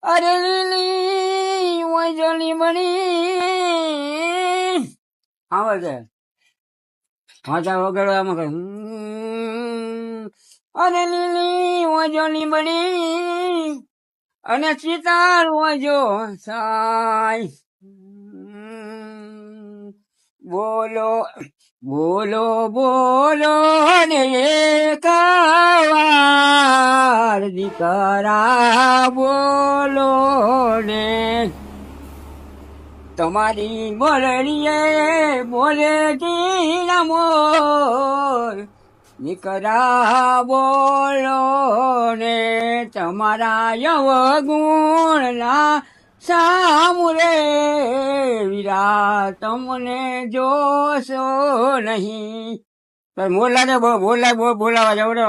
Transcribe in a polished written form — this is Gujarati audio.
અરે લીલી વજલી બની આવે છે વાંચા વગાડવામાં કઈ અરે લીલી વજલી બની અને ચિતાર વજો સાય બોલો બોલો બોલો ને એકાવાર દીકરા બોલો ને તમારી બોલડીએ બોલે ટીના મોર દીકરા બોલો ને તમારા યવગુણના સામુરે વીરા તમને જોશો નહીં. બોલાવા જવડો